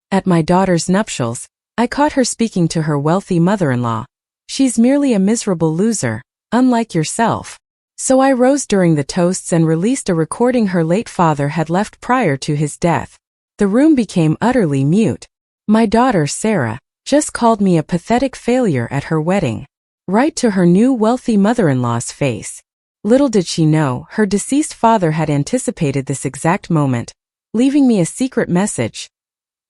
At my daughter's nuptials, I caught her speaking to her wealthy mother-in-law. She's merely a miserable loser, unlike yourself. So I rose during the toasts and released a recording her late father had left prior to his death. The room became utterly mute. My daughter, Sarah, just called me a pathetic failure at her wedding. Right to her new wealthy mother-in-law's face. Little did she know, her deceased father had anticipated this exact moment, leaving me a secret message.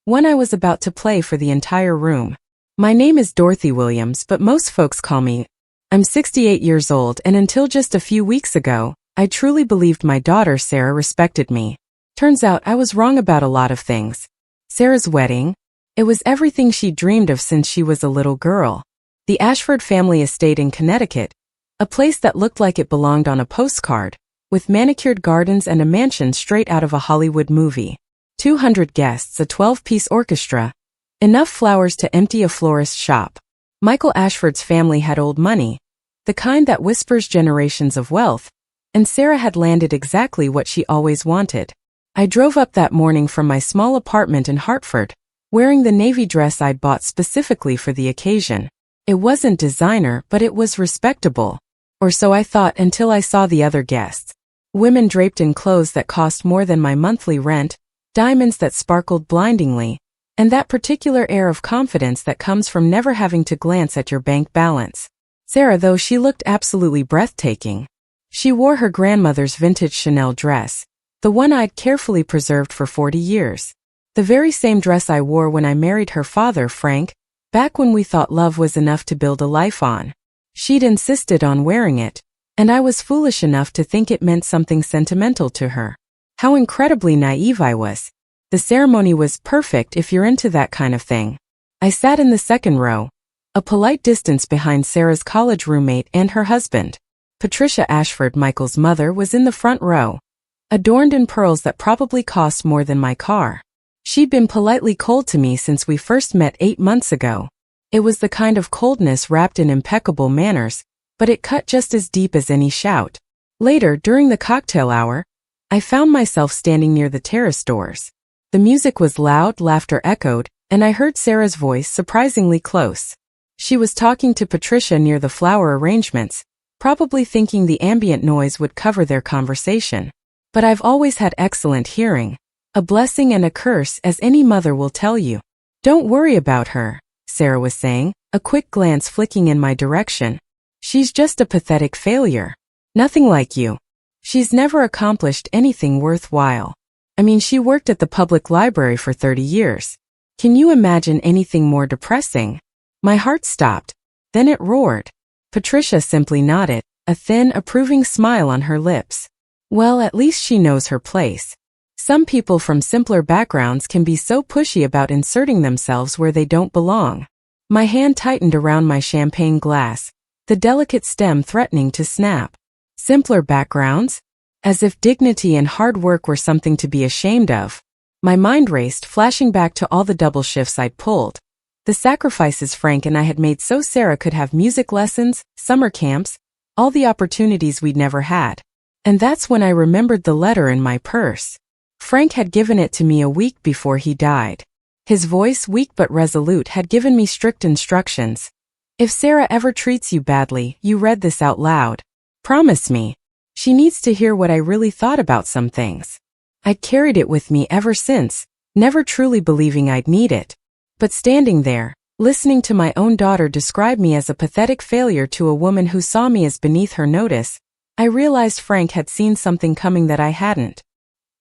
One I was about to play for the entire room. My name is Dorothy Williams, but most folks call me. I'm 68 years old, and until just a few weeks ago, I truly believed my daughter Sarah respected me. Turns out I was wrong about a lot of things. Sarah's wedding? It was everything she dreamed of since she was a little girl. The Ashford family estate in Connecticut, a place that looked like it belonged on a postcard, with manicured gardens and a mansion straight out of a Hollywood movie. 200 guests, a 12-piece orchestra, enough flowers to empty a florist's shop. Michael Ashford's family had old money, the kind that whispers generations of wealth, and Sarah had landed exactly what she always wanted. I drove up that morning from my small apartment in Hartford, wearing the navy dress I'd bought specifically for the occasion. It wasn't designer, but it was respectable. Or so I thought until I saw the other guests. Women draped in clothes that cost more than my monthly rent, diamonds that sparkled blindingly, and that particular air of confidence that comes from never having to glance at your bank balance. Sarah, though, she looked absolutely breathtaking. She wore her grandmother's vintage Chanel dress, the one I'd carefully preserved for 40 years. The very same dress I wore when I married her father, Frank, back when we thought love was enough to build a life on. She'd insisted on wearing it, and I was foolish enough to think it meant something sentimental to her. How incredibly naive I was. The ceremony was perfect if you're into that kind of thing. I sat in the second row, a polite distance behind Sarah's college roommate and her husband. Patricia Ashford, Michael's mother, was in the front row, adorned in pearls that probably cost more than my car. She'd been politely cold to me since we first met 8 months ago. It was the kind of coldness wrapped in impeccable manners, but it cut just as deep as any shout. Later, during the cocktail hour, I found myself standing near the terrace doors. The music was loud, laughter echoed, and I heard Sarah's voice surprisingly close. She was talking to Patricia near the flower arrangements, probably thinking the ambient noise would cover their conversation. But I've always had excellent hearing, a blessing and a curse, as any mother will tell you. Don't worry about her, Sarah was saying, a quick glance flicking in my direction. She's just a pathetic failure. Nothing like you. She's never accomplished anything worthwhile. I mean, she worked at the public library for 30 years. Can you imagine anything more depressing? My heart stopped. Then it roared. Patricia simply nodded, a thin, approving smile on her lips. Well, at least she knows her place. Some people from simpler backgrounds can be so pushy about inserting themselves where they don't belong. My hand tightened around my champagne glass, the delicate stem threatening to snap. Simpler backgrounds? As if dignity and hard work were something to be ashamed of. My mind raced, flashing back to all the double shifts I'd pulled. The sacrifices Frank and I had made so Sarah could have music lessons, summer camps, all the opportunities we'd never had. And that's when I remembered the letter in my purse. Frank had given it to me a week before he died. His voice, weak but resolute, had given me strict instructions. If Sarah ever treats you badly, you read this out loud. Promise me. She needs to hear what I really thought about some things. I'd carried it with me ever since, never truly believing I'd need it. But standing there, listening to my own daughter describe me as a pathetic failure to a woman who saw me as beneath her notice, I realized Frank had seen something coming that I hadn't.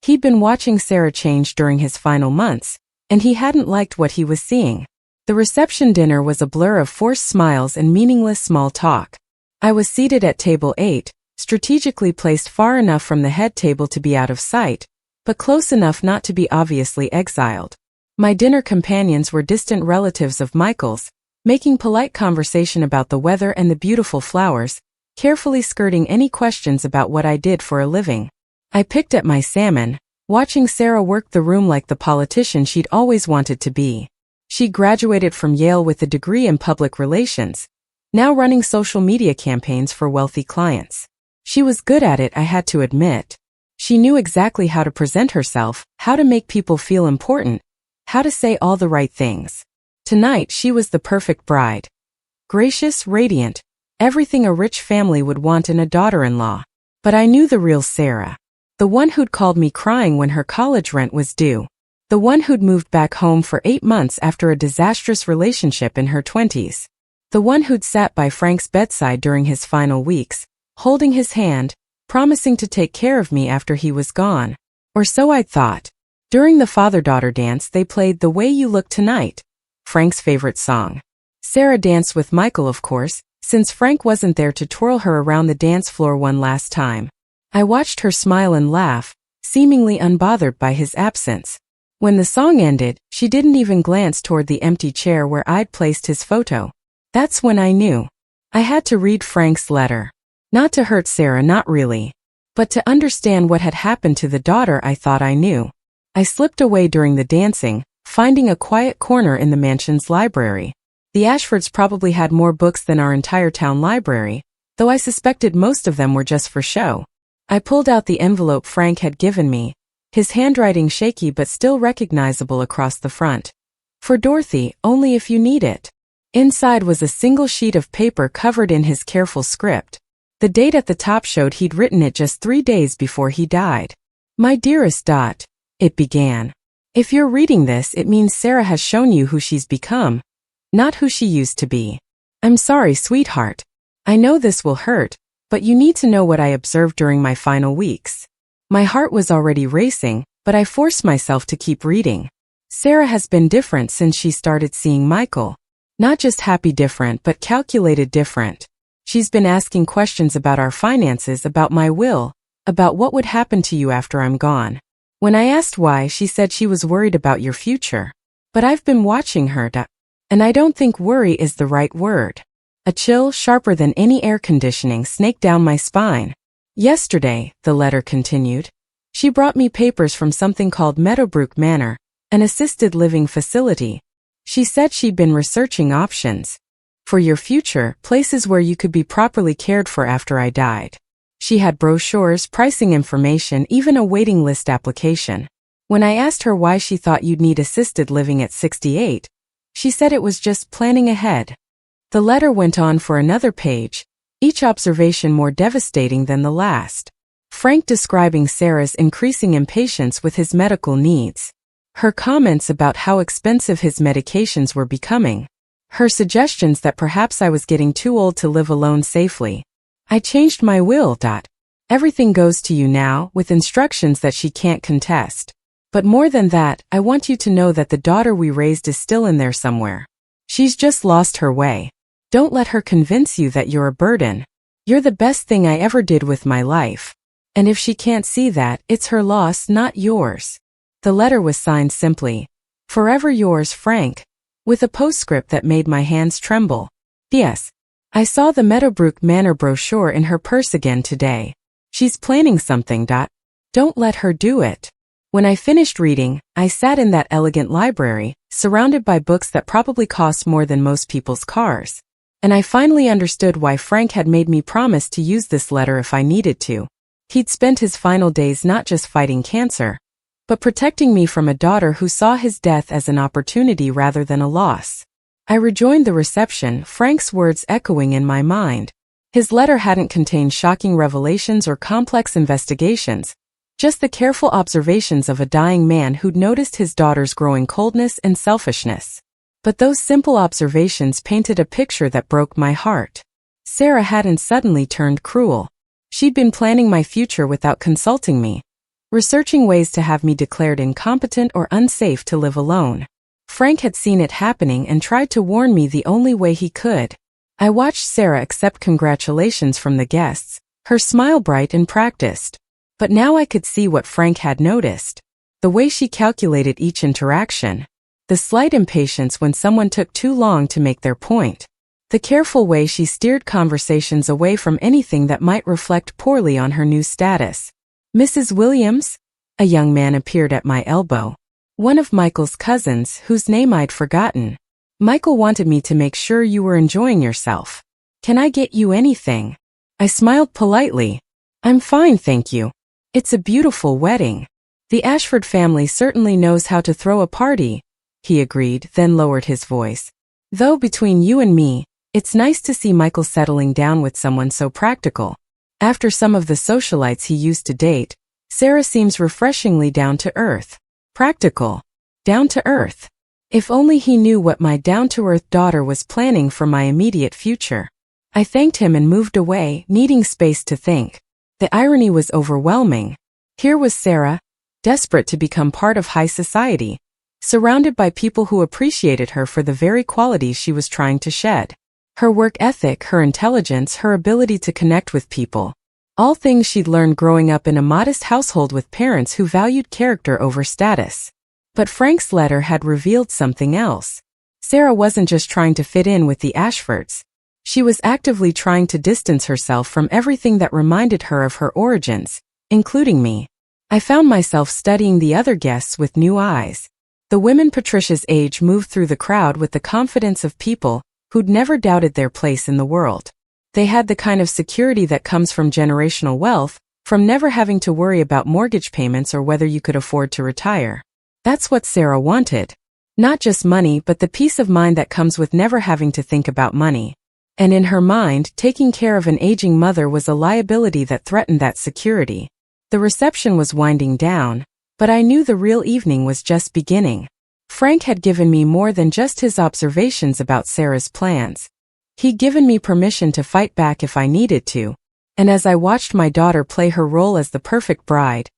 He'd been watching Sarah change during his final months, and he hadn't liked what he was seeing. The reception dinner was a blur of forced smiles and meaningless small talk. I was seated at table 8, strategically placed far enough from the head table to be out of sight, but close enough not to be obviously exiled. My dinner companions were distant relatives of Michael's, making polite conversation about the weather and the beautiful flowers, carefully skirting any questions about what I did for a living. I picked at my salmon, watching Sarah work the room like the politician she'd always wanted to be. She graduated from Yale with a degree in public relations, now running social media campaigns for wealthy clients. She was good at it, I had to admit. She knew exactly how to present herself, how to make people feel important, how to say all the right things. Tonight she was the perfect bride. Gracious, radiant, everything a rich family would want in a daughter-in-law. But I knew the real Sarah. The one who'd called me crying when her college rent was due. The one who'd moved back home for 8 months after a disastrous relationship in her 20s. The one who'd sat by Frank's bedside during his final weeks, holding his hand, promising to take care of me after he was gone. Or so I'd thought. During the father-daughter dance they played The Way You Look Tonight, Frank's favorite song. Sarah danced with Michael, of course, since Frank wasn't there to twirl her around the dance floor one last time. I watched her smile and laugh, seemingly unbothered by his absence. When the song ended, she didn't even glance toward the empty chair where I'd placed his photo. That's when I knew. I had to read Frank's letter. Not to hurt Sarah, not really. But to understand what had happened to the daughter I thought I knew. I slipped away during the dancing, finding a quiet corner in the mansion's library. The Ashfords probably had more books than our entire town library, though I suspected most of them were just for show. I pulled out the envelope Frank had given me, his handwriting shaky but still recognizable across the front. For Dorothy, only if you need it. Inside was a single sheet of paper covered in his careful script. The date at the top showed he'd written it just 3 days before he died. My dearest Dot, it began. If you're reading this, it means Sarah has shown you who she's become, not who she used to be. I'm sorry, sweetheart. I know this will hurt, but you need to know what I observed during my final weeks. My heart was already racing, but I forced myself to keep reading. Sarah has been different since she started seeing Michael. Not just happy different, but calculated different. She's been asking questions about our finances, about my will, about what would happen to you after I'm gone. When I asked why, she said she was worried about your future. But I've been watching her, and I don't think worry is the right word. A chill, sharper than any air conditioning, snaked down my spine. Yesterday, the letter continued, she brought me papers from something called Meadowbrook Manor, an assisted living facility. She said she'd been researching options for your future, places where you could be properly cared for after I died. She had brochures, pricing information, even a waiting list application. When I asked her why she thought you'd need assisted living at 68, she said it was just planning ahead. The letter went on for another page, each observation more devastating than the last. Frank describing Sarah's increasing impatience with his medical needs. Her comments about how expensive his medications were becoming. Her suggestions that perhaps I was getting too old to live alone safely. I changed my will. Everything goes to you now, with instructions that she can't contest. But more than that, I want you to know that the daughter we raised is still in there somewhere. She's just lost her way. Don't let her convince you that you're a burden. You're the best thing I ever did with my life. And if she can't see that, it's her loss, not yours. The letter was signed simply, Forever yours, Frank, with a postscript that made my hands tremble. P.S. I saw the Meadowbrook Manor brochure in her purse again today. She's planning something. Don't let her do it. When I finished reading, I sat in that elegant library, surrounded by books that probably cost more than most people's cars. And I finally understood why Frank had made me promise to use this letter if I needed to. He'd spent his final days not just fighting cancer, but protecting me from a daughter who saw his death as an opportunity rather than a loss. I rejoined the reception, Frank's words echoing in my mind. His letter hadn't contained shocking revelations or complex investigations, just the careful observations of a dying man who'd noticed his daughter's growing coldness and selfishness. But those simple observations painted a picture that broke my heart. Sarah hadn't suddenly turned cruel. She'd been planning my future without consulting me, researching ways to have me declared incompetent or unsafe to live alone. Frank had seen it happening and tried to warn me the only way he could. I watched Sarah accept congratulations from the guests, her smile bright and practiced. But now I could see what Frank had noticed. The way she calculated each interaction. The slight impatience when someone took too long to make their point. The careful way she steered conversations away from anything that might reflect poorly on her new status. Mrs. Williams? A young man appeared at my elbow. One of Michael's cousins, whose name I'd forgotten. Michael wanted me to make sure you were enjoying yourself. Can I get you anything? I smiled politely. I'm fine, thank you. It's a beautiful wedding. The Ashford family certainly knows how to throw a party, he agreed, then lowered his voice. Though between you and me, it's nice to see Michael settling down with someone so practical. After some of the socialites he used to date, Sarah seems refreshingly down to earth. Practical. Down to earth. If only he knew what my down-to-earth daughter was planning for my immediate future. I thanked him and moved away, needing space to think. The irony was overwhelming. Here was Sarah, desperate to become part of high society, surrounded by people who appreciated her for the very qualities she was trying to shed. Her work ethic, her intelligence, her ability to connect with people. All things she'd learned growing up in a modest household with parents who valued character over status. But Frank's letter had revealed something else. Sarah wasn't just trying to fit in with the Ashfords. She was actively trying to distance herself from everything that reminded her of her origins, including me. I found myself studying the other guests with new eyes. The women Patricia's age moved through the crowd with the confidence of people who'd never doubted their place in the world. They had the kind of security that comes from generational wealth, from never having to worry about mortgage payments or whether you could afford to retire. That's what Sarah wanted. Not just money, but the peace of mind that comes with never having to think about money. And in her mind, taking care of an aging mother was a liability that threatened that security. The reception was winding down, but I knew the real evening was just beginning. Frank had given me more than just his observations about Sarah's plans. He'd given me permission to fight back if I needed to, and as I watched my daughter play her role as the perfect bride,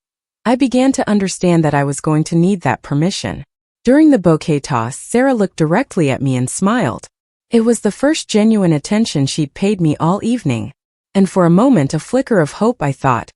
I began to understand that I was going to need that permission. During the bouquet toss, Sarah looked directly at me and smiled. It was the first genuine attention she'd paid me all evening, and for a moment a flicker of hope I thought,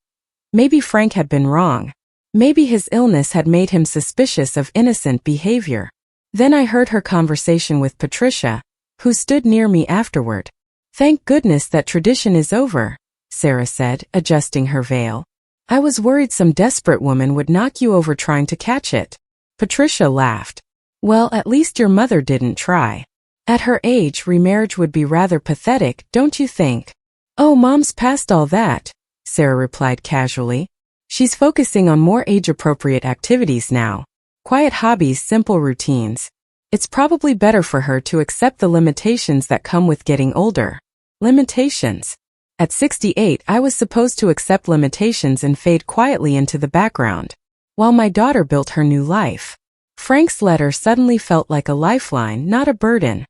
maybe Frank had been wrong. Maybe his illness had made him suspicious of innocent behavior. Then I heard her conversation with Patricia, who stood near me afterward. "Thank goodness that tradition is over," Sarah said, adjusting her veil. "I was worried some desperate woman would knock you over trying to catch it." Patricia laughed. "Well, at least your mother didn't try. At her age, remarriage would be rather pathetic, don't you think?" "Oh, Mom's past all that," Sarah replied casually. "She's focusing on more age-appropriate activities now. Quiet hobbies, simple routines. It's probably better for her to accept the limitations that come with getting older." Limitations. At 68, I was supposed to accept limitations and fade quietly into the background, while my daughter built her new life. Frank's letter suddenly felt like a lifeline, not a burden.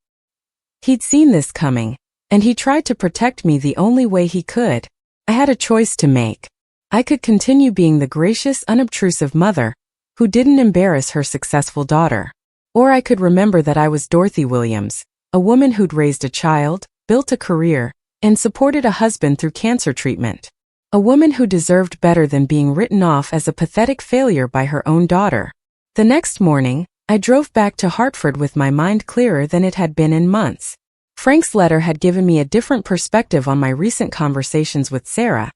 He'd seen this coming, and he tried to protect me the only way he could. I had a choice to make. I could continue being the gracious, unobtrusive mother who didn't embarrass her successful daughter. Or I could remember that I was Dorothy Williams, a woman who'd raised a child, built a career, and supported a husband through cancer treatment. A woman who deserved better than being written off as a pathetic failure by her own daughter. The next morning, I drove back to Hartford with my mind clearer than it had been in months. Frank's letter had given me a different perspective on my recent conversations with Sarah,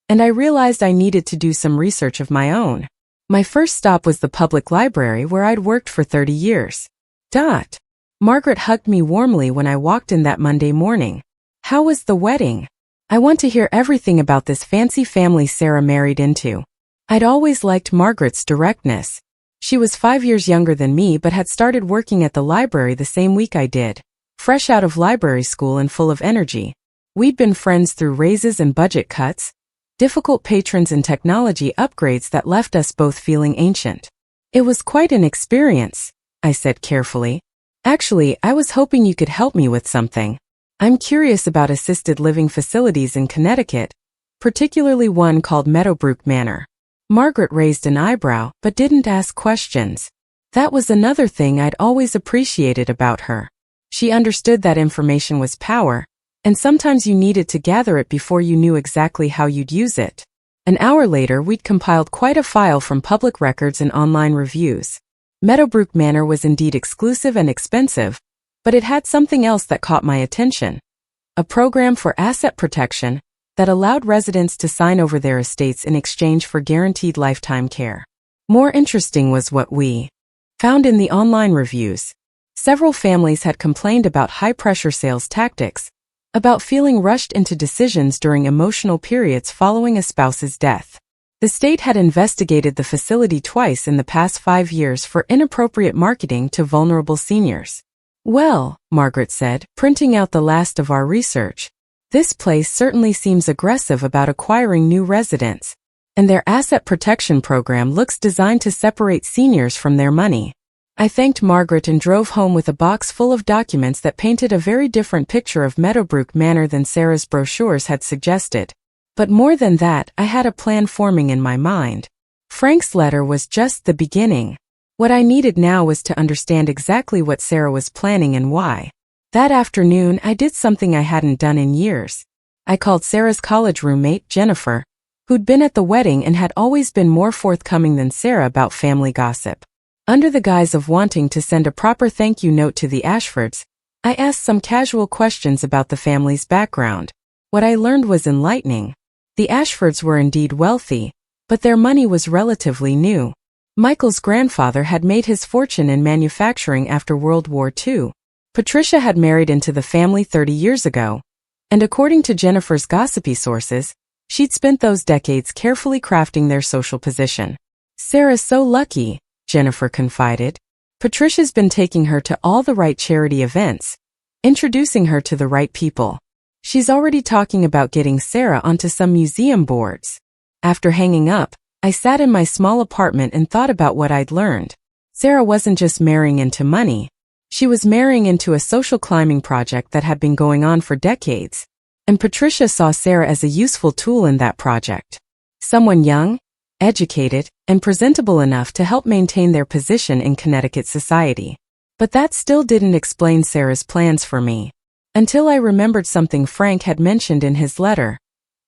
and I realized I needed to do some research of my own. My first stop was the public library where I'd worked for 30 years. Margaret hugged me warmly when I walked in that Monday morning. "How was the wedding? I want to hear everything about this fancy family Sarah married into." I'd always liked Margaret's directness. She was 5 years younger than me but had started working at the library the same week I did, fresh out of library school and full of energy. We'd been friends through raises and budget cuts, difficult patrons and technology upgrades that left us both feeling ancient. "It was quite an experience," I said carefully. "Actually, I was hoping you could help me with something. I'm curious about assisted living facilities in Connecticut, particularly one called Meadowbrook Manor." Margaret raised an eyebrow, but didn't ask questions. That was another thing I'd always appreciated about her. She understood that information was power, and sometimes you needed to gather it before you knew exactly how you'd use it. An hour later, we'd compiled quite a file from public records and online reviews. Meadowbrook Manor was indeed exclusive and expensive, but it had something else that caught my attention. A program for asset protection that allowed residents to sign over their estates in exchange for guaranteed lifetime care. More interesting was what we found in the online reviews. Several families had complained about high-pressure sales tactics, about feeling rushed into decisions during emotional periods following a spouse's death. The state had investigated the facility twice in the past 5 years for inappropriate marketing to vulnerable seniors. Well, Margaret said, printing out the last of our research. This place certainly seems aggressive about acquiring new residents. And their asset protection program looks designed to separate seniors from their money. I thanked Margaret and drove home with a box full of documents that painted a very different picture of Meadowbrook Manor than Sarah's brochures had suggested. But more than that, I had a plan forming in my mind. Frank's letter was just the beginning. What I needed now was to understand exactly what Sarah was planning and why. That afternoon, I did something I hadn't done in years. I called Sarah's college roommate, Jennifer, who'd been at the wedding and had always been more forthcoming than Sarah about family gossip. Under the guise of wanting to send a proper thank you note to the Ashfords, I asked some casual questions about the family's background. What I learned was enlightening. The Ashfords were indeed wealthy, but their money was relatively new. Michael's grandfather had made his fortune in manufacturing after World War II. Patricia had married into the family 30 years ago, and according to Jennifer's gossipy sources, she'd spent those decades carefully crafting their social position. Sarah's so lucky, Jennifer confided. Patricia's been taking her to all the right charity events, introducing her to the right people. She's already talking about getting Sarah onto some museum boards. After hanging up, I sat in my small apartment and thought about what I'd learned. Sarah wasn't just marrying into money. She was marrying into a social climbing project that had been going on for decades. And Patricia saw Sarah as a useful tool in that project. Someone young, educated, and presentable enough to help maintain their position in Connecticut society. But that still didn't explain Sarah's plans for me. Until I remembered something Frank had mentioned in his letter.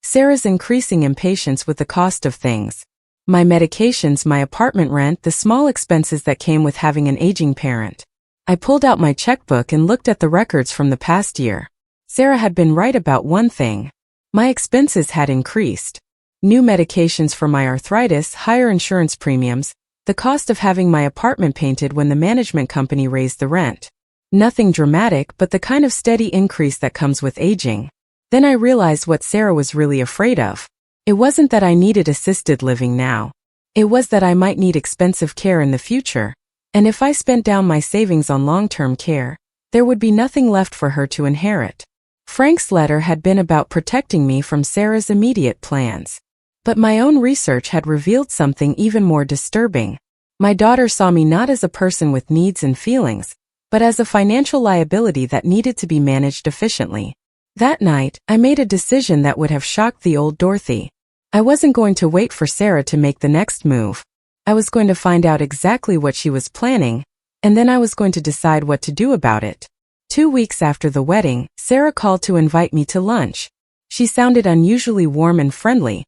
Sarah's increasing impatience with the cost of things. My medications, my apartment rent, the small expenses that came with having an aging parent. I pulled out my checkbook and looked at the records from the past year. Sarah had been right about one thing. My expenses had increased. New medications for my arthritis, higher insurance premiums, the cost of having my apartment painted when the management company raised the rent. Nothing dramatic, but the kind of steady increase that comes with aging. Then I realized what Sarah was really afraid of. It wasn't that I needed assisted living now. It was that I might need expensive care in the future. And if I spent down my savings on long-term care, there would be nothing left for her to inherit. Frank's letter had been about protecting me from Sarah's immediate plans. But my own research had revealed something even more disturbing. My daughter saw me not as a person with needs and feelings, but as a financial liability that needed to be managed efficiently. That night, I made a decision that would have shocked the old Dorothy. I wasn't going to wait for Sarah to make the next move. I was going to find out exactly what she was planning, and then I was going to decide what to do about it. 2 weeks after the wedding, Sarah called to invite me to lunch. She sounded unusually warm and friendly,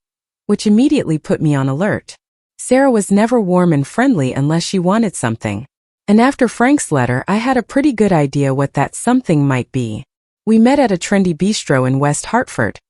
which immediately put me on alert. Sarah was never warm and friendly unless she wanted something. And after Frank's letter, I had a pretty good idea what that something might be. We met at a trendy bistro in West Hartford,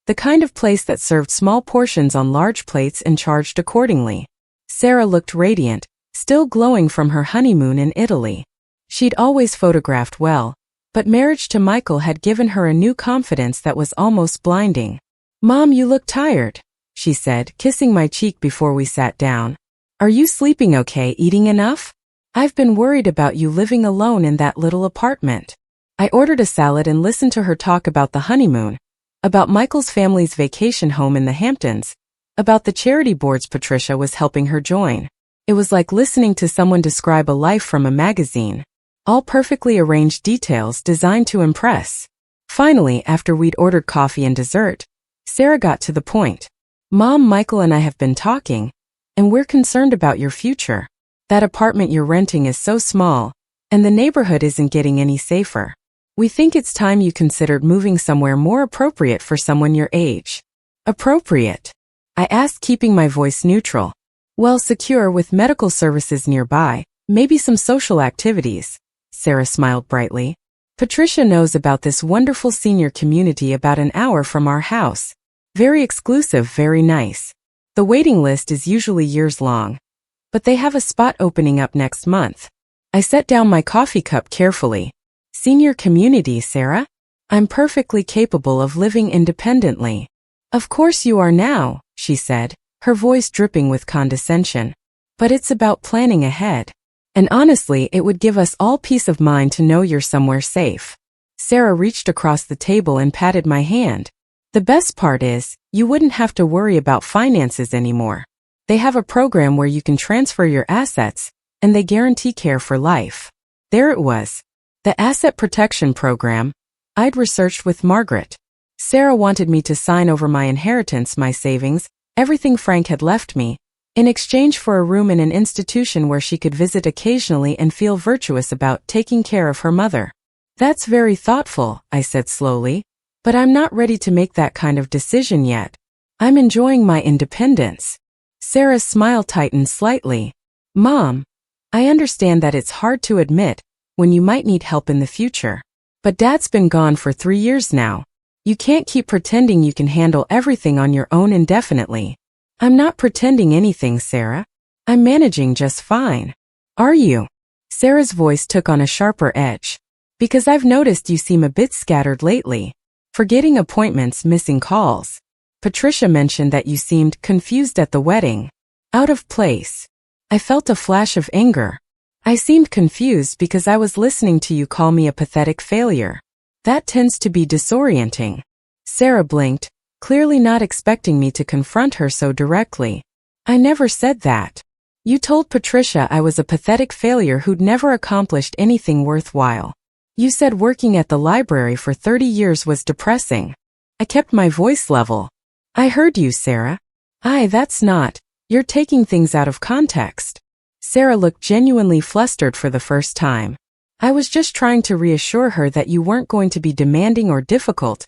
the kind of place that served small portions on large plates and charged accordingly. Sarah looked radiant, still glowing from her honeymoon in Italy. She'd always photographed well, but marriage to Michael had given her a new confidence that was almost blinding. "Mom, you look tired," she said, kissing my cheek before we sat down. "Are you sleeping okay, eating enough? I've been worried about you living alone in that little apartment." I ordered a salad and listened to her talk about the honeymoon, about Michael's family's vacation home in the Hamptons, about the charity boards Patricia was helping her join. It was like listening to someone describe a life from a magazine. All perfectly arranged details designed to impress. Finally, after we'd ordered coffee and dessert, Sarah got to the point. "Mom, Michael and I have been talking, and we're concerned about your future. That apartment you're renting is so small, and the neighborhood isn't getting any safer. We think it's time you considered moving somewhere more appropriate for someone your age." "Appropriate?" I asked, keeping my voice neutral. "Well, secure with medical services nearby, maybe some social activities." Sarah smiled brightly. "Patricia knows about this wonderful senior community about an hour from our house. Very exclusive, very nice. The waiting list is usually years long, but they have a spot opening up next month." I set down my coffee cup carefully. "Senior community, Sarah? I'm perfectly capable of living independently." "Of course you are now," she said, her voice dripping with condescension. But it's about planning ahead. And honestly, it would give us all peace of mind to know you're somewhere safe. Sarah reached across the table and patted my hand. The best part is, you wouldn't have to worry about finances anymore. They have a program where you can transfer your assets, and they guarantee care for life. There it was. The Asset Protection Program. I'd researched with Margaret. Sarah wanted me to sign over my inheritance, my savings, everything Frank had left me, in exchange for a room in an institution where she could visit occasionally and feel virtuous about taking care of her mother. That's very thoughtful, I said slowly, but I'm not ready to make that kind of decision yet. I'm enjoying my independence. Sarah's smile tightened slightly. Mom, I understand that it's hard to admit when you might need help in the future. But Dad's been gone for 3 years now. You can't keep pretending you can handle everything on your own indefinitely. I'm not pretending anything, Sarah. I'm managing just fine. Are you? Sarah's voice took on a sharper edge. Because I've noticed you seem a bit scattered lately. Forgetting appointments, missing calls. Patricia mentioned that you seemed confused at the wedding. Out of place. I felt a flash of anger. I seemed confused because I was listening to you call me a pathetic failure. That tends to be disorienting. Sarah blinked, clearly not expecting me to confront her so directly. I never said that. You told Patricia I was a pathetic failure who'd never accomplished anything worthwhile. You said working at the library for 30 years was depressing. I kept my voice level. I heard you, Sarah. That's not. You're taking things out of context. Sarah looked genuinely flustered for the first time. I was just trying to reassure her that you weren't going to be demanding or difficult.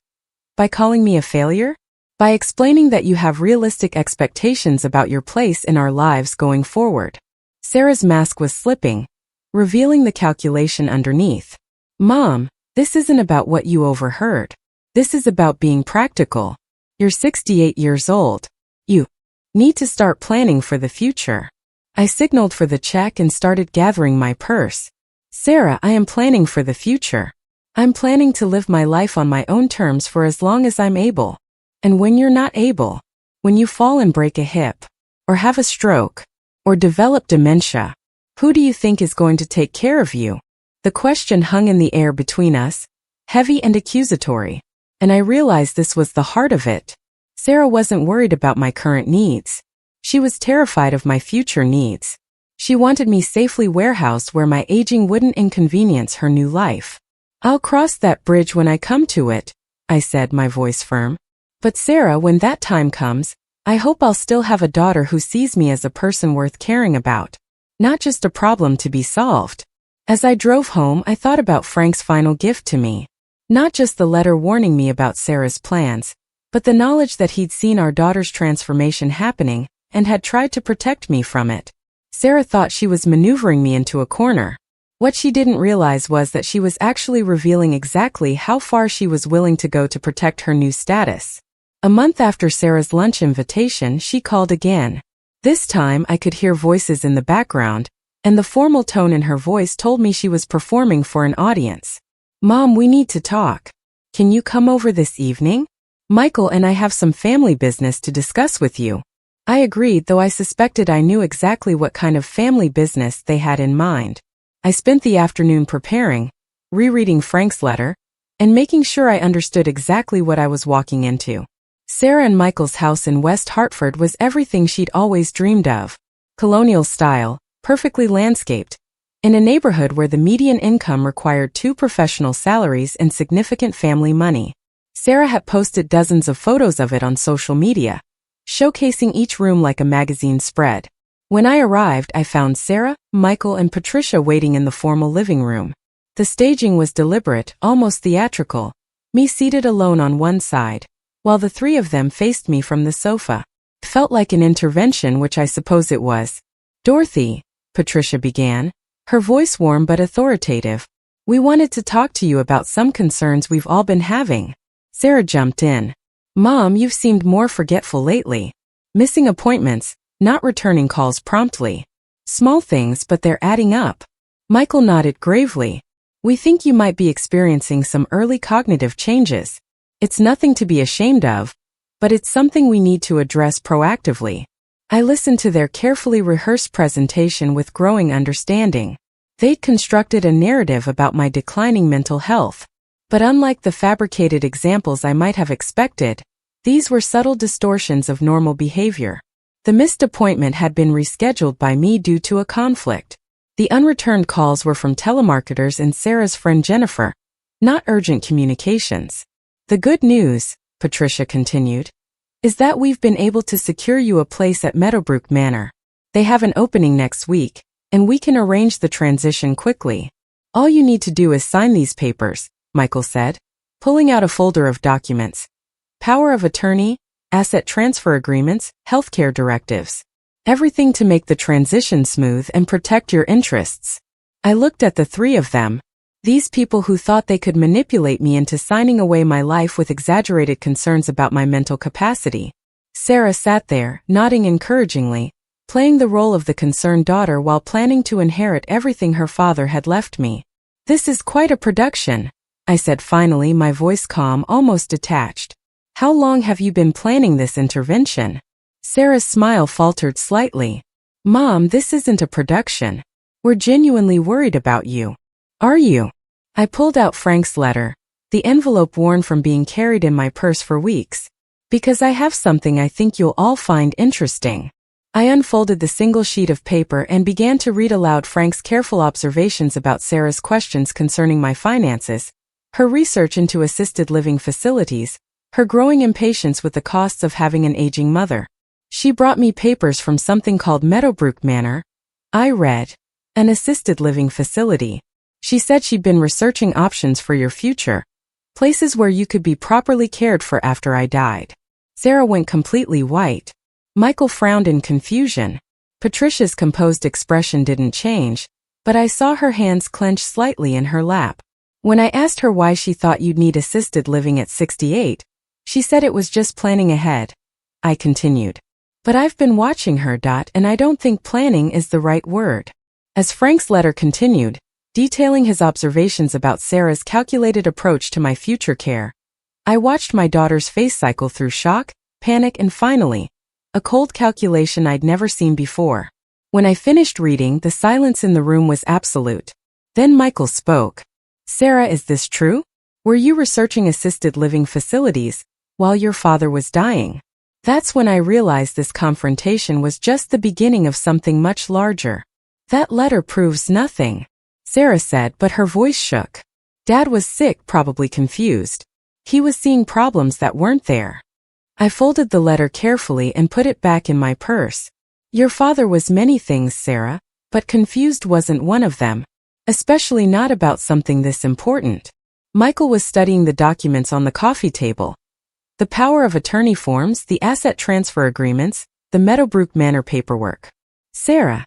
By calling me a failure? By explaining that you have realistic expectations about your place in our lives going forward. Sarah's mask was slipping, revealing the calculation underneath. Mom, this isn't about what you overheard. This is about being practical. You're 68 years old. You need to start planning for the future. I signaled for the check and started gathering my purse. Sarah, I am planning for the future. I'm planning to live my life on my own terms for as long as I'm able. And when you're not able, when you fall and break a hip, or have a stroke, or develop dementia, who do you think is going to take care of you? The question hung in the air between us, heavy and accusatory. And I realized this was the heart of it. Sarah wasn't worried about my current needs. She was terrified of my future needs. She wanted me safely warehoused where my aging wouldn't inconvenience her new life. I'll cross that bridge when I come to it, I said, my voice firm. But Sarah, when that time comes, I hope I'll still have a daughter who sees me as a person worth caring about, not just a problem to be solved. As I drove home, I thought about Frank's final gift to me. Not just the letter warning me about Sarah's plans, but the knowledge that he'd seen our daughter's transformation happening and had tried to protect me from it. Sarah thought she was maneuvering me into a corner. What she didn't realize was that she was actually revealing exactly how far she was willing to go to protect her new status. A month after Sarah's lunch invitation, she called again. This time I could hear voices in the background, and the formal tone in her voice told me she was performing for an audience. Mom, we need to talk. Can you come over this evening? Michael and I have some family business to discuss with you. I agreed, though I suspected I knew exactly what kind of family business they had in mind. I spent the afternoon preparing, rereading Frank's letter, and making sure I understood exactly what I was walking into. Sarah and Michael's house in West Hartford was everything she'd always dreamed of. Colonial style, perfectly landscaped, in a neighborhood where the median income required 2 professional salaries and significant family money. Sarah had posted dozens of photos of it on social media, showcasing each room like a magazine spread. When I arrived, I found Sarah, Michael, and Patricia waiting in the formal living room. The staging was deliberate, almost theatrical, me seated alone on one side, while the 3 of them faced me from the sofa. It felt like an intervention, which I suppose it was. Dorothy, Patricia began, her voice warm but authoritative. We wanted to talk to you about some concerns we've all been having. Sarah jumped in. Mom, you've seemed more forgetful lately. Missing appointments, not returning calls promptly. Small things, but they're adding up. Michael nodded gravely. We think you might be experiencing some early cognitive changes. It's nothing to be ashamed of, but it's something we need to address proactively. I listened to their carefully rehearsed presentation with growing understanding. They'd constructed a narrative about my declining mental health. But unlike the fabricated examples I might have expected, these were subtle distortions of normal behavior. The missed appointment had been rescheduled by me due to a conflict. The unreturned calls were from telemarketers and Sarah's friend Jennifer, not urgent communications. The good news, Patricia continued, is that we've been able to secure you a place at Meadowbrook Manor. They have an opening next week, and we can arrange the transition quickly. All you need to do is sign these papers, Michael said, pulling out a folder of documents. Power of attorney, asset transfer agreements, healthcare directives. Everything to make the transition smooth and protect your interests. I looked at the three of them. These people who thought they could manipulate me into signing away my life with exaggerated concerns about my mental capacity. Sarah sat there, nodding encouragingly, playing the role of the concerned daughter while planning to inherit everything her father had left me. This is quite a production, I said finally, my voice calm, almost detached. How long have you been planning this intervention? Sarah's smile faltered slightly. Mom, this isn't a production. We're genuinely worried about you. Are you? I pulled out Frank's letter, the envelope worn from being carried in my purse for weeks. Because I have something I think you'll all find interesting. I unfolded the single sheet of paper and began to read aloud Frank's careful observations about Sarah's questions concerning my finances, her research into assisted living facilities, her growing impatience with the costs of having an aging mother. She brought me papers from something called Meadowbrook Manor. I read, an assisted living facility. She said she'd been researching options for your future, places where you could be properly cared for after I died. Sarah went completely white. Michael frowned in confusion. Patricia's composed expression didn't change, but I saw her hands clench slightly in her lap. When I asked her why she thought you'd need assisted living at 68, she said it was just planning ahead. I continued. But I've been watching her, and I don't think planning is the right word. As Frank's letter continued, detailing his observations about Sarah's calculated approach to my future care, I watched my daughter's face cycle through shock, panic, and finally, a cold calculation I'd never seen before. When I finished reading, the silence in the room was absolute. Then Michael spoke. Sarah, is this true? Were you researching assisted living facilities while your father was dying? That's when I realized this confrontation was just the beginning of something much larger. That letter proves nothing, Sarah said, but her voice shook. Dad was sick, probably confused. He was seeing problems that weren't there. I folded the letter carefully and put it back in my purse. Your father was many things, Sarah, but confused wasn't one of them. Especially not about something this important. Michael was studying the documents on the coffee table. The power of attorney forms, the asset transfer agreements, the Meadowbrook Manor paperwork. Sarah,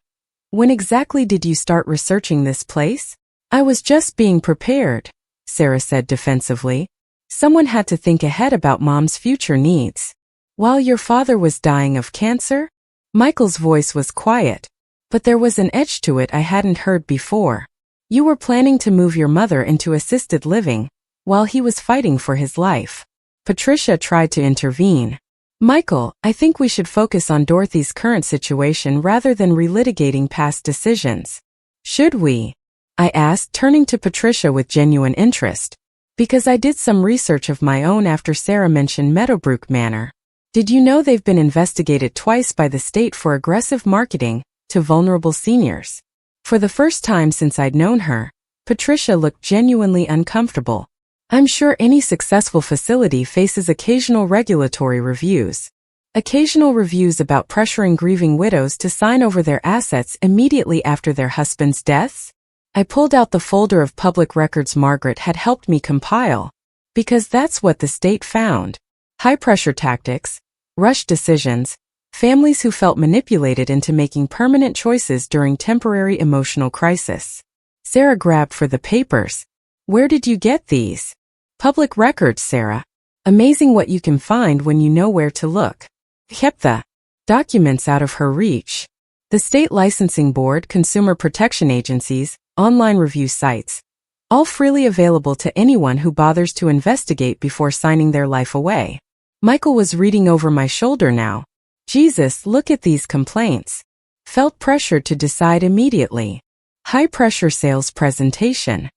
when exactly did you start researching this place? I was just being prepared, Sarah said defensively. Someone had to think ahead about Mom's future needs. While your father was dying of cancer? Michael's voice was quiet, but there was an edge to it I hadn't heard before. You were planning to move your mother into assisted living, while he was fighting for his life. Patricia tried to intervene. Michael, I think we should focus on Dorothy's current situation rather than relitigating past decisions. Should we? I asked, turning to Patricia with genuine interest. Because I did some research of my own after Sarah mentioned Meadowbrook Manor. Did you know they've been investigated twice by the state for aggressive marketing to vulnerable seniors? For the first time since I'd known her, Patricia looked genuinely uncomfortable. I'm sure any successful facility faces occasional regulatory reviews. Occasional reviews about pressuring grieving widows to sign over their assets immediately after their husbands' deaths? I pulled out the folder of public records Margaret had helped me compile. Because that's what the state found. High-pressure tactics, rushed decisions, families who felt manipulated into making permanent choices during temporary emotional crisis. Sarah grabbed for the papers. Where did you get these? Public records, Sarah. Amazing what you can find when you know where to look. Kept the documents out of her reach. The state licensing board, consumer protection agencies, online review sites, all freely available to anyone who bothers to investigate before signing their life away. Michael was reading over my shoulder now, Jesus, look at these complaints. Felt pressured to decide immediately. High-pressure sales presentation.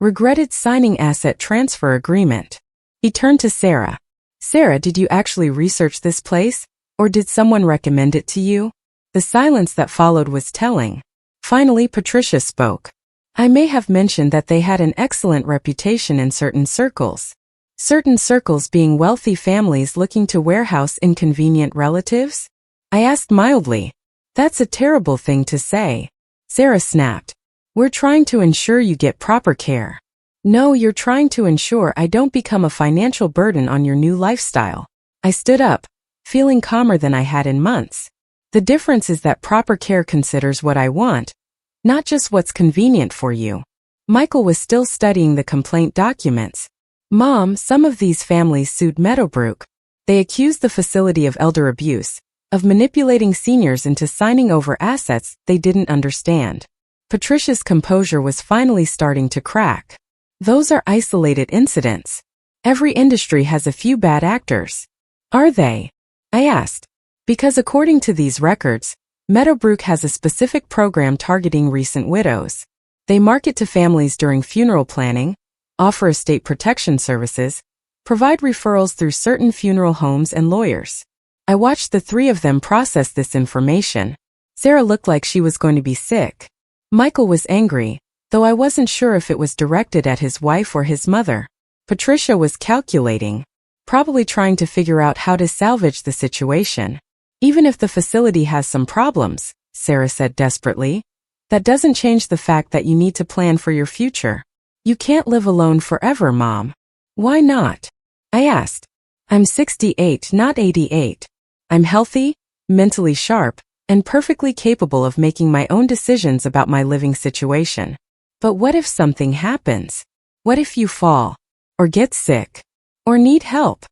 Regretted signing asset transfer agreement. He turned to Sarah. Sarah, did you actually research this place? Or did someone recommend it to you? The silence that followed was telling. Finally, Patricia spoke. I may have mentioned that they had an excellent reputation in certain circles. Certain circles being wealthy families looking to warehouse inconvenient relatives? I asked mildly. That's a terrible thing to say. Sarah snapped. We're trying to ensure you get proper care. No, you're trying to ensure I don't become a financial burden on your new lifestyle. I stood up, feeling calmer than I had in months. The difference is that proper care considers what I want, not just what's convenient for you. Michael was still studying the complaint documents. Mom, some of these families sued Meadowbrook. They accused the facility of elder abuse, of manipulating seniors into signing over assets they didn't understand. Patricia's composure was finally starting to crack. Those are isolated incidents. Every industry has a few bad actors. Are they? I asked. Because according to these records, Meadowbrook has a specific program targeting recent widows. They market to families during funeral planning, offer estate protection services, provide referrals through certain funeral homes and lawyers. I watched the three of them process this information. Sarah looked like she was going to be sick. Michael was angry, though I wasn't sure if it was directed at his wife or his mother. Patricia was calculating, probably trying to figure out how to salvage the situation. Even if the facility has some problems, Sarah said desperately, that doesn't change the fact that you need to plan for your future. You can't live alone forever, Mom. Why not? I asked. I'm 68, not 88. I'm healthy, mentally sharp, and perfectly capable of making my own decisions about my living situation. But what if something happens? What if you fall, or get sick, or need help?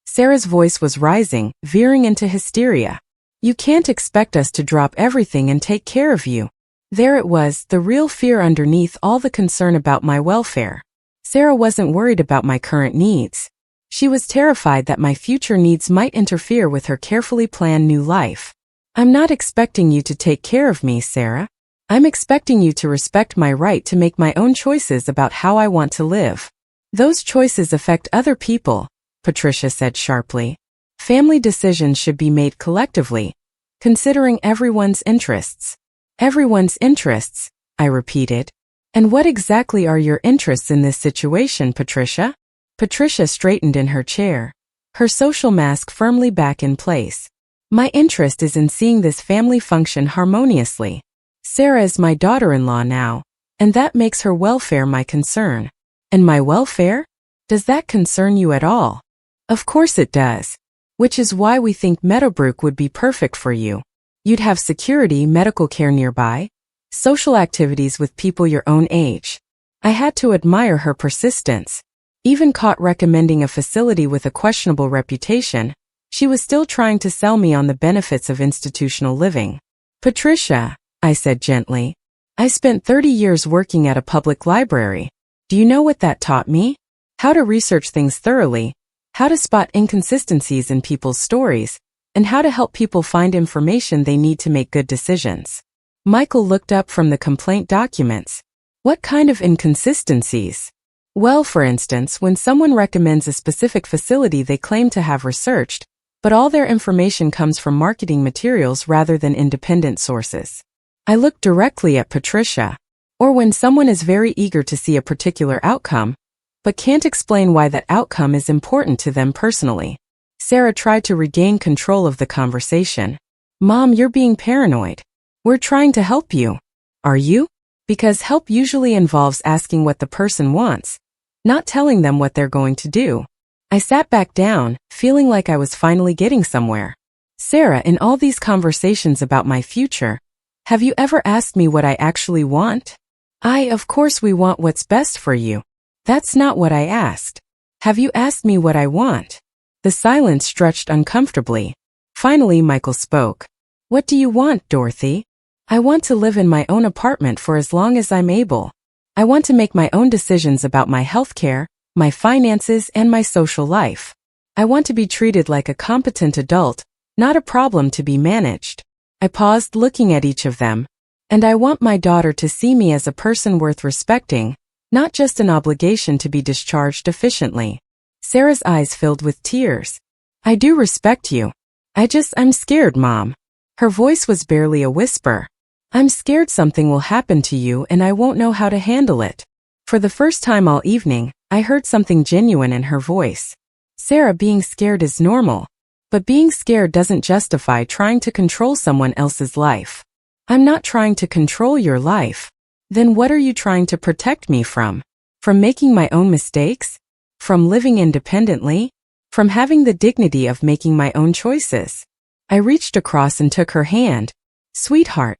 Sarah's voice was rising, veering into hysteria. You can't expect us to drop everything and take care of you. There it was, the real fear underneath all the concern about my welfare. Sarah wasn't worried about my current needs. She was terrified that my future needs might interfere with her carefully planned new life. I'm not expecting you to take care of me, Sarah. I'm expecting you to respect my right to make my own choices about how I want to live. Those choices affect other people, Patricia said sharply. Family decisions should be made collectively, considering everyone's interests. Everyone's interests, I repeated. And what exactly are your interests in this situation, Patricia? Patricia straightened in her chair, her social mask firmly back in place. My interest is in seeing this family function harmoniously. Sarah is my daughter-in-law now, and that makes her welfare my concern. And my welfare? Does that concern you at all? Of course it does. Which is why we think Meadowbrook would be perfect for you. You'd have security, medical care nearby, social activities with people your own age. I had to admire her persistence. Even caught recommending a facility with a questionable reputation, she was still trying to sell me on the benefits of institutional living. Patricia, I said gently, I spent 30 years working at a public library. Do you know what that taught me? How to research things thoroughly, how to spot inconsistencies in people's stories, and how to help people find information they need to make good decisions. Michael looked up from the complaint documents. What kind of inconsistencies? Well, for instance, when someone recommends a specific facility they claim to have researched, but all their information comes from marketing materials rather than independent sources. I looked directly at Patricia. Or when someone is very eager to see a particular outcome, but can't explain why that outcome is important to them personally. Sarah tried to regain control of the conversation. Mom, you're being paranoid. We're trying to help you. Are you? Because help usually involves asking what the person wants, not telling them what they're going to do. I sat back down, feeling like I was finally getting somewhere. Sarah, in all these conversations about my future, have you ever asked me what I actually want? Of course we want what's best for you. That's not what I asked. Have you asked me what I want? The silence stretched uncomfortably. Finally, Michael spoke. What do you want, Dorothy? I want to live in my own apartment for as long as I'm able. I want to make my own decisions about my health care, my finances, and my social life. I want to be treated like a competent adult, not a problem to be managed. I paused, looking at each of them. And I want my daughter to see me as a person worth respecting, not just an obligation to be discharged efficiently. Sarah's eyes filled with tears. I do respect you. I'm scared, Mom. Her voice was barely a whisper. I'm scared something will happen to you and I won't know how to handle it. For the first time all evening, I heard something genuine in her voice. Sarah, being scared is normal. But being scared doesn't justify trying to control someone else's life. I'm not trying to control your life. Then what are you trying to protect me from? From making my own mistakes? From living independently? From having the dignity of making my own choices? I reached across and took her hand. Sweetheart,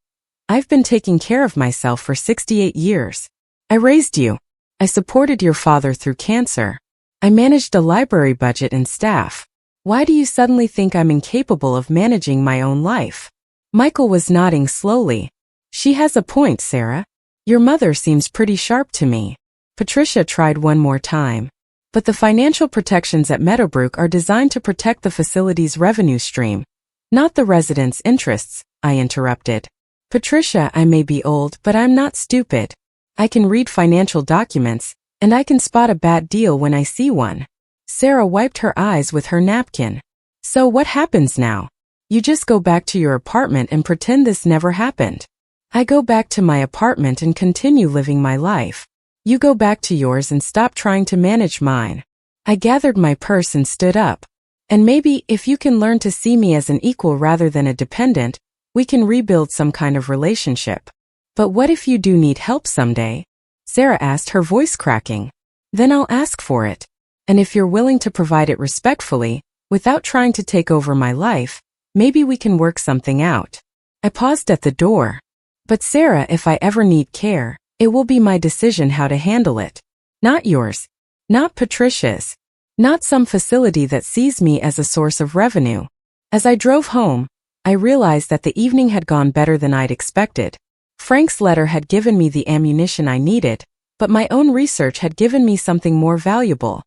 I've been taking care of myself for 68 years. I raised you. I supported your father through cancer. I managed a library budget and staff. Why do you suddenly think I'm incapable of managing my own life? Michael was nodding slowly. She has a point, Sarah. Your mother seems pretty sharp to me. Patricia tried one more time. But the financial protections at Meadowbrook are designed to protect the facility's revenue stream, not the residents' interests, I interrupted. Patricia, I may be old, but I'm not stupid. I can read financial documents, and I can spot a bad deal when I see one. Sarah wiped her eyes with her napkin. So what happens now? You just go back to your apartment and pretend this never happened. I go back to my apartment and continue living my life. You go back to yours and stop trying to manage mine. I gathered my purse and stood up. And maybe, if you can learn to see me as an equal rather than a dependent, we can rebuild some kind of relationship. But what if you do need help someday? Sarah asked, her voice cracking. Then I'll ask for it. And if you're willing to provide it respectfully, without trying to take over my life, maybe we can work something out. I paused at the door. But Sarah, if I ever need care, it will be my decision how to handle it. Not yours. Not Patricia's. Not some facility that sees me as a source of revenue. As I drove home, I realized that the evening had gone better than I'd expected. Frank's letter had given me the ammunition I needed, but my own research had given me something more valuable.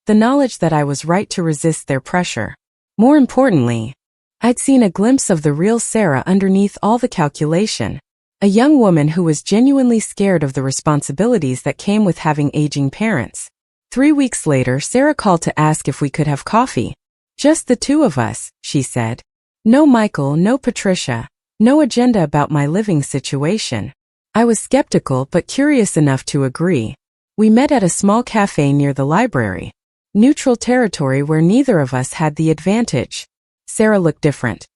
The knowledge that I was right to resist their pressure. More importantly, I'd seen a glimpse of the real Sarah underneath all the calculation. A young woman who was genuinely scared of the responsibilities that came with having aging parents. 3 weeks later, Sarah called to ask if we could have coffee. Just the two of us, she said. No Michael, no Patricia, no agenda about my living situation. I was skeptical but curious enough to agree. We met at a small cafe near the library. Neutral territory where neither of us had the advantage. Sarah looked different.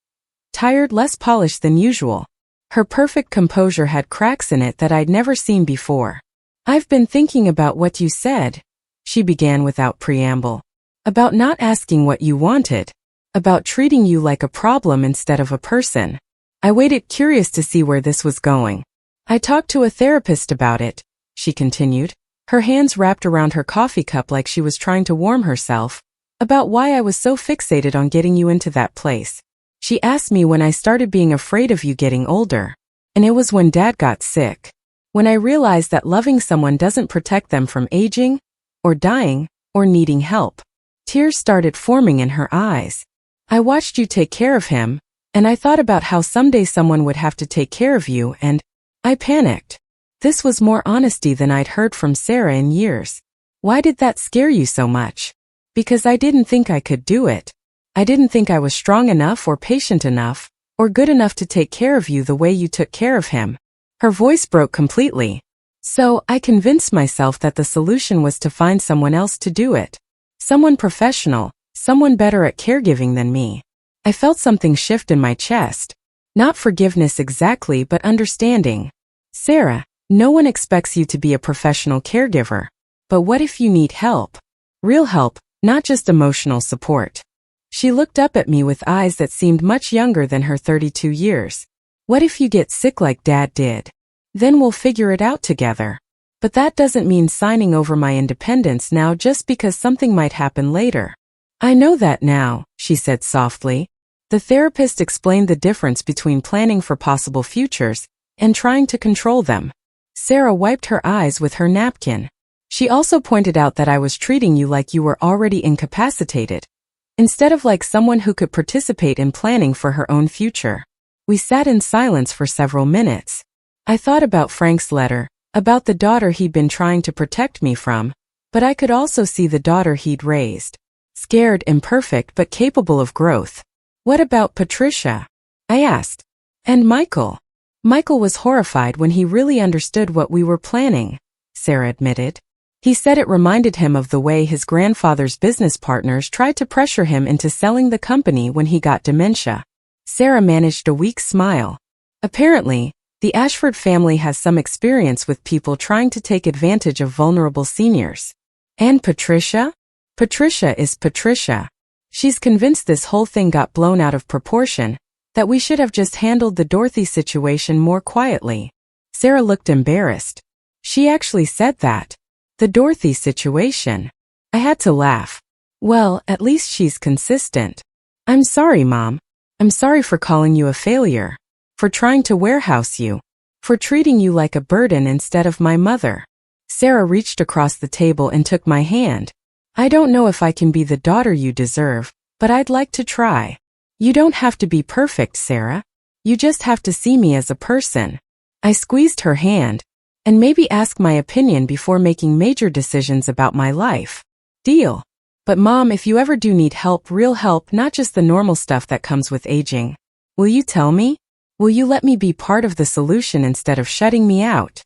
Tired, less polished than usual. Her perfect composure had cracks in it that I'd never seen before. I've been thinking about what you said, she began without preamble. About not asking what you wanted. About treating you like a problem instead of a person. I waited, curious to see where this was going. I talked to a therapist about it, she continued, her hands wrapped around her coffee cup like she was trying to warm herself, about why I was so fixated on getting you into that place. She asked me when I started being afraid of you getting older. And it was when Dad got sick. When I realized that loving someone doesn't protect them from aging, or dying, or needing help. Tears started forming in her eyes. I watched you take care of him, and I thought about how someday someone would have to take care of you, and I panicked. This was more honesty than I'd heard from Sarah in years. Why did that scare you so much? Because I didn't think I could do it. I didn't think I was strong enough or patient enough, or good enough to take care of you the way you took care of him. Her voice broke completely. So, I convinced myself that the solution was to find someone else to do it. Someone professional, someone better at caregiving than me. I felt something shift in my chest. Not forgiveness exactly, but understanding. Sarah, no one expects you to be a professional caregiver. But what if you need help? Real help, not just emotional support. She looked up at me with eyes that seemed much younger than her 32 years. What if you get sick like Dad did? Then we'll figure it out together. But that doesn't mean signing over my independence now just because something might happen later. I know that now, she said softly. The therapist explained the difference between planning for possible futures and trying to control them. Sarah wiped her eyes with her napkin. She also pointed out that I was treating you like you were already incapacitated. instead of like someone who could participate in planning for her own future. We sat in silence for several minutes. I thought about Frank's letter, about the daughter he'd been trying to protect me from, but I could also see the daughter he'd raised. Scared, imperfect, but capable of growth. What about Patricia? I asked. And Michael? Michael was horrified when he really understood what we were planning, Sarah admitted. He said it reminded him of the way his grandfather's business partners tried to pressure him into selling the company when he got dementia. Sarah managed a weak smile. Apparently, the Ashford family has some experience with people trying to take advantage of vulnerable seniors. And Patricia? Patricia is Patricia. She's convinced this whole thing got blown out of proportion, that we should have just handled the Dorothy situation more quietly. Sarah looked embarrassed. She actually said that. The Dorothy situation. I had to laugh. Well, at least she's consistent. I'm sorry, Mom. I'm sorry for calling you a failure. For trying to warehouse you. For treating you like a burden instead of my mother. Sarah reached across the table and took my hand. I don't know if I can be the daughter you deserve, but I'd like to try. You don't have to be perfect, Sarah. You just have to see me as a person. I squeezed her hand. And maybe ask my opinion before making major decisions about my life. Deal. But Mom, if you ever do need help, real help, not just the normal stuff that comes with aging, will you tell me? Will you let me be part of the solution instead of shutting me out?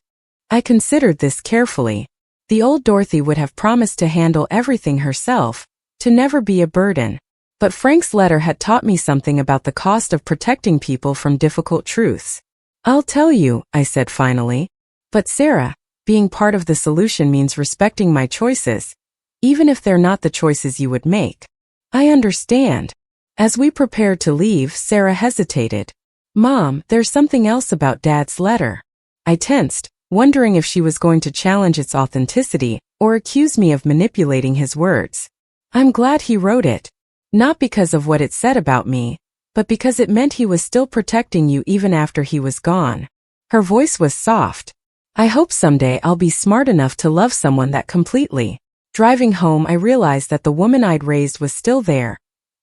I considered this carefully. The old Dorothy would have promised to handle everything herself, to never be a burden. But Frank's letter had taught me something about the cost of protecting people from difficult truths. I'll tell you, I said finally. But Sarah, being part of the solution means respecting my choices, even if they're not the choices you would make. I understand. As we prepared to leave, Sarah hesitated. Mom, there's something else about Dad's letter. I tensed, wondering if she was going to challenge its authenticity or accuse me of manipulating his words. I'm glad he wrote it. Not because of what it said about me, but because it meant he was still protecting you even after he was gone. Her voice was soft. I hope someday I'll be smart enough to love someone that completely. Driving home, I realized that the woman I'd raised was still there.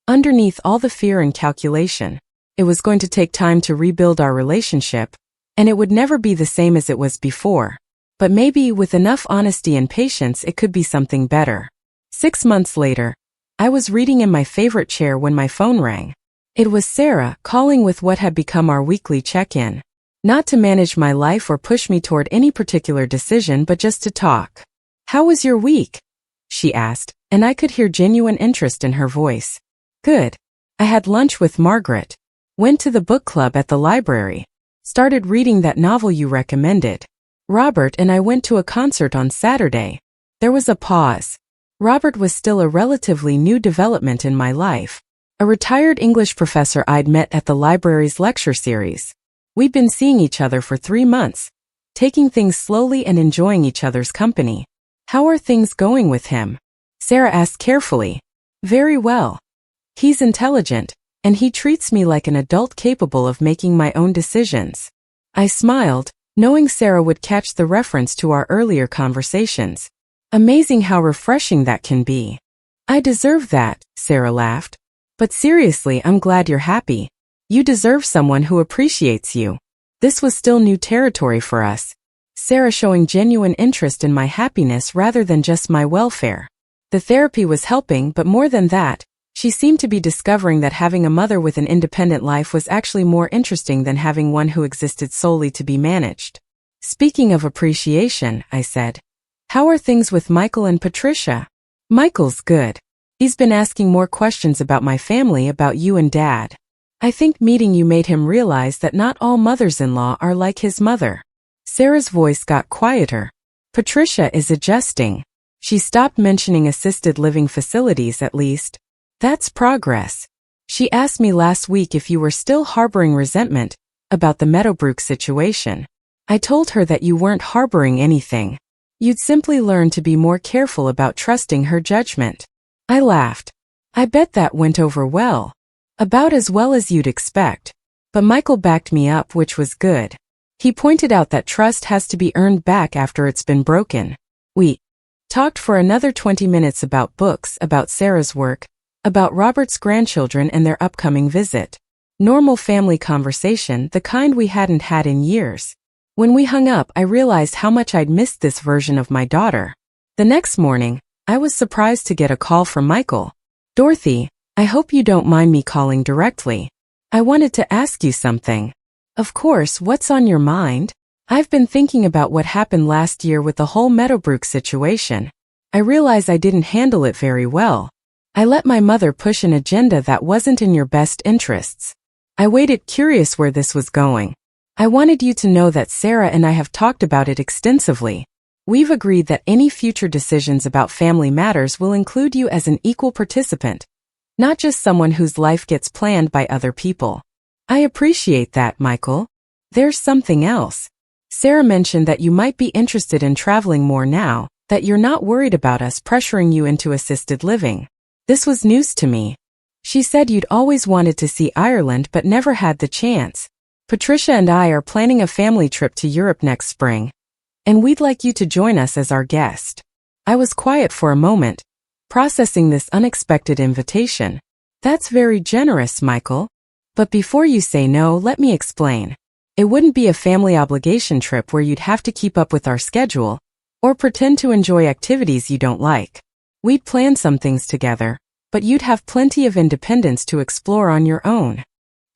Underneath all the fear and calculation. It was going to take time to rebuild our relationship, and it would never be the same as it was before. But maybe with enough honesty and patience, it could be something better. 6 months later, I was reading in my favorite chair when my phone rang. It was Sarah calling with what had become our weekly check-in. Not to manage my life or push me toward any particular decision, but just to talk. How was your week? She asked, and I could hear genuine interest in her voice. Good. I had lunch with Margaret. Went to the book club at the library. Started reading that novel you recommended. Robert and I went to a concert on Saturday. There was a pause. Robert was still a relatively new development in my life. A retired English professor I'd met at the library's lecture series. We'd been seeing each other for 3 months, taking things slowly and enjoying each other's company. How are things going with him? Sarah asked carefully. Very well. He's intelligent, and he treats me like an adult capable of making my own decisions. I smiled, knowing Sarah would catch the reference to our earlier conversations. Amazing how refreshing that can be. I deserve that, Sarah laughed. But seriously, I'm glad you're happy. You deserve someone who appreciates you. This was still new territory for us. Sarah showing genuine interest in my happiness rather than just my welfare. The therapy was helping, but more than that, she seemed to be discovering that having a mother with an independent life was actually more interesting than having one who existed solely to be managed. Speaking of appreciation, I said, how are things with Michael and Patricia? Michael's good. He's been asking more questions about my family, about you and Dad. I think meeting you made him realize that not all mothers-in-law are like his mother. Sarah's voice got quieter. Patricia is adjusting. She stopped mentioning assisted living facilities at least. That's progress. She asked me last week if you were still harboring resentment about the Meadowbrook situation. I told her that you weren't harboring anything. You'd simply learn to be more careful about trusting her judgment. I laughed. I bet that went over well. About as well as you'd expect. But Michael backed me up, which was good. He pointed out that trust has to be earned back after it's been broken. We talked for another 20 minutes about books, about Sarah's work, About Robert's grandchildren and their upcoming visit. Normal family conversation, the kind we hadn't had in years. When we hung up, I realized how much I'd missed this version of my daughter. The next morning, I was surprised to get a call from Michael. "Dorothy, I hope you don't mind me calling directly. I wanted to ask you something." "Of course, what's on your mind?" "I've been thinking about what happened last year with the whole Meadowbrook situation. I realize I didn't handle it very well. I let my mother push an agenda that wasn't in your best interests. I waited curious where this was going. I wanted you to know that Sarah and I have talked about it extensively. We've agreed that any future decisions about family matters will include you as an equal participant, not just someone whose life gets planned by other people." "I appreciate that, Michael. There's something else. Sarah mentioned that you might be interested in traveling more now, that you're not worried about us pressuring you into assisted living. This was news to me. She said you'd always wanted to see Ireland but never had the chance. Patricia and I are planning a family trip to Europe next spring, and we'd like you to join us as our guest." I was quiet for a moment, processing this unexpected invitation. "That's very generous, Michael. But before you say no, let me explain. It wouldn't be a family obligation trip where you'd have to keep up with our schedule, or pretend to enjoy activities you don't like. We'd plan some things together, but you'd have plenty of independence to explore on your own."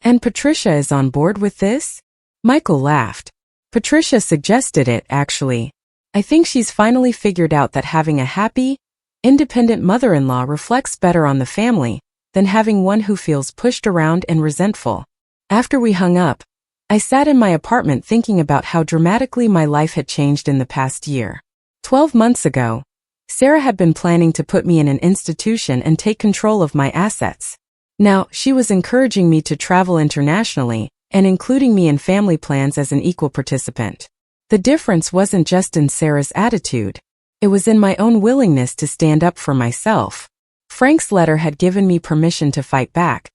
"And Patricia is on board with this?" Michael laughed. "Patricia suggested it, actually. I think she's finally figured out that having a happy, independent mother-in-law reflects better on the family than having one who feels pushed around and resentful." After we hung up, I sat in my apartment thinking about how dramatically my life had changed in the past year. 12 months ago, Sarah had been planning to put me in an institution and take control of my assets. Now, she was encouraging me to travel internationally and including me in family plans as an equal participant. The difference wasn't just in Sarah's attitude. It was in my own willingness to stand up for myself. Frank's letter had given me permission to fight back,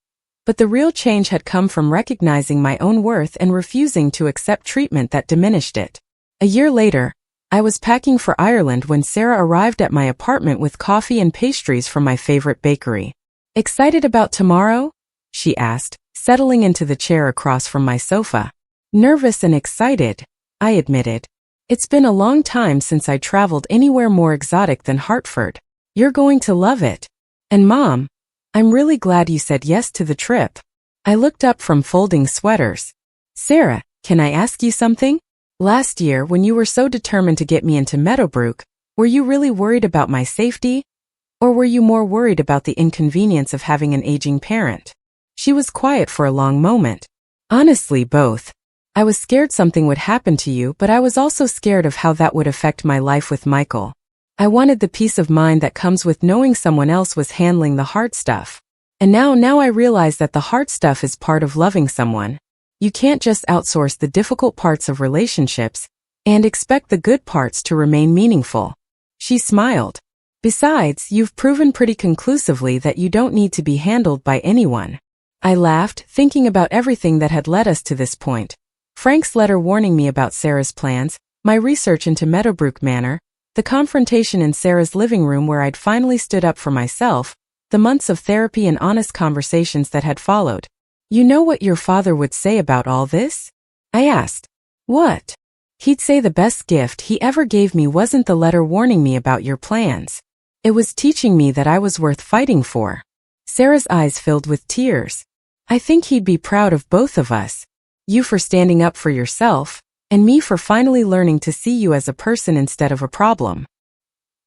but the real change had come from recognizing my own worth and refusing to accept treatment that diminished it. A year later, I was packing for Ireland when Sarah arrived at my apartment with coffee and pastries from my favorite bakery. "Excited about tomorrow?" she asked, settling into the chair across from my sofa. "Nervous and excited," I admitted. "It's been a long time since I traveled anywhere more exotic than Hartford. You're going to love it. And Mom, I'm really glad you said yes to the trip." I looked up from folding sweaters. "Sarah, can I ask you something? Last year, when you were so determined to get me into Meadowbrook, were you really worried about my safety? Or were you more worried about the inconvenience of having an aging parent?" She was quiet for a long moment. "Honestly, both. I was scared something would happen to you, but I was also scared of how that would affect my life with Michael. I wanted the peace of mind that comes with knowing someone else was handling the hard stuff. And now I realize that the hard stuff is part of loving someone. You can't just outsource the difficult parts of relationships and expect the good parts to remain meaningful." She smiled. "Besides, you've proven pretty conclusively that you don't need to be handled by anyone." I laughed, thinking about everything that had led us to this point. Frank's letter warning me about Sarah's plans, my research into Meadowbrook Manor, the confrontation in Sarah's living room where I'd finally stood up for myself, the months of therapy and honest conversations that had followed. "You know what your father would say about all this?" I asked. "What?" "He'd say the best gift he ever gave me wasn't the letter warning me about your plans. It was teaching me that I was worth fighting for." Sarah's eyes filled with tears. "I think he'd be proud of both of us. You for standing up for yourself, and me for finally learning to see you as a person instead of a problem."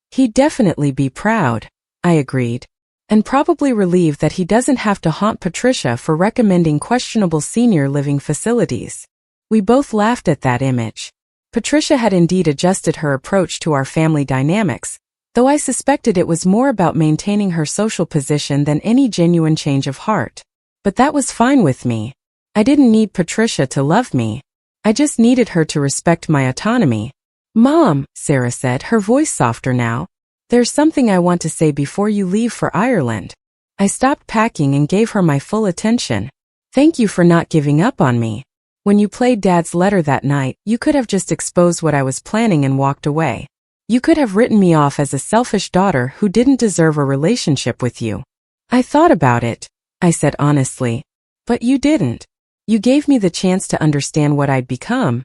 "He'd definitely be proud," I agreed. "And probably relieved that he doesn't have to haunt Patricia for recommending questionable senior living facilities." We both laughed at that image. Patricia had indeed adjusted her approach to our family dynamics, though I suspected it was more about maintaining her social position than any genuine change of heart. But that was fine with me. I didn't need Patricia to love me. I just needed her to respect my autonomy. "Mom," Sarah said, her voice softer now, "there's something I want to say before you leave for Ireland." I stopped packing and gave her my full attention. "Thank you for not giving up on me. When you played Dad's letter that night, you could have just exposed what I was planning and walked away. You could have written me off as a selfish daughter who didn't deserve a relationship with you. I thought about it, I said honestly. But you didn't. You gave me the chance to understand what I'd become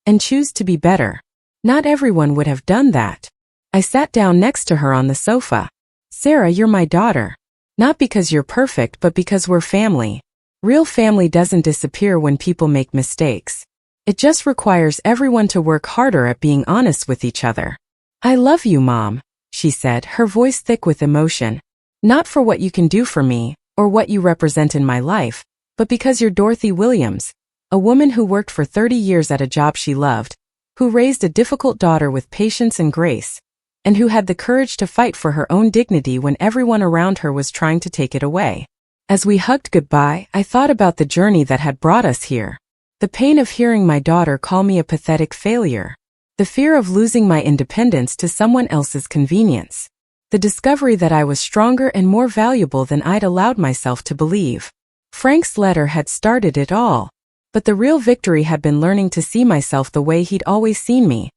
and choose to be better. Not everyone would have done that. I sat down next to her on the sofa. Sarah, you're my daughter. Not because you're perfect, but because we're family. Real family doesn't disappear when people make mistakes. It just requires everyone to work harder at being honest with each other. I love you, Mom, she said, her voice thick with emotion. Not for what you can do for me, or what you represent in my life, but because you're Dorothy Williams, a woman who worked for 30 years at a job she loved, who raised a difficult daughter with patience and grace, and who had the courage to fight for her own dignity when everyone around her was trying to take it away. As we hugged goodbye, I thought about the journey that had brought us here. The pain of hearing my daughter call me a pathetic failure. The fear of losing my independence to someone else's convenience. The discovery that I was stronger and more valuable than I'd allowed myself to believe. Frank's letter had started it all. But the real victory had been learning to see myself the way he'd always seen me.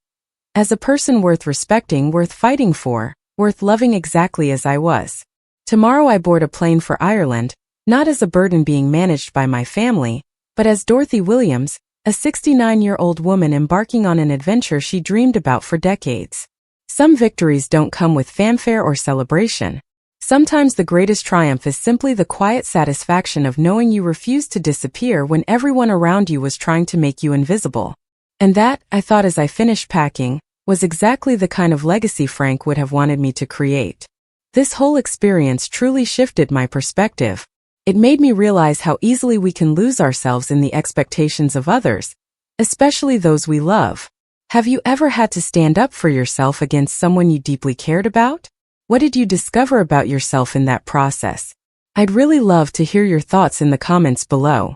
As a person worth respecting, worth fighting for, worth loving exactly as I was. Tomorrow I board a plane for Ireland, not as a burden being managed by my family, but as Dorothy Williams, a 69-year-old woman embarking on an adventure she dreamed about for decades. Some victories don't come with fanfare or celebration. Sometimes the greatest triumph is simply the quiet satisfaction of knowing you refused to disappear when everyone around you was trying to make you invisible. And that, I thought as I finished packing, was exactly the kind of legacy Frank would have wanted me to create. This whole experience truly shifted my perspective. It made me realize how easily we can lose ourselves in the expectations of others, especially those we love. Have you ever had to stand up for yourself against someone you deeply cared about? What did you discover about yourself in that process? I'd really love to hear your thoughts in the comments below.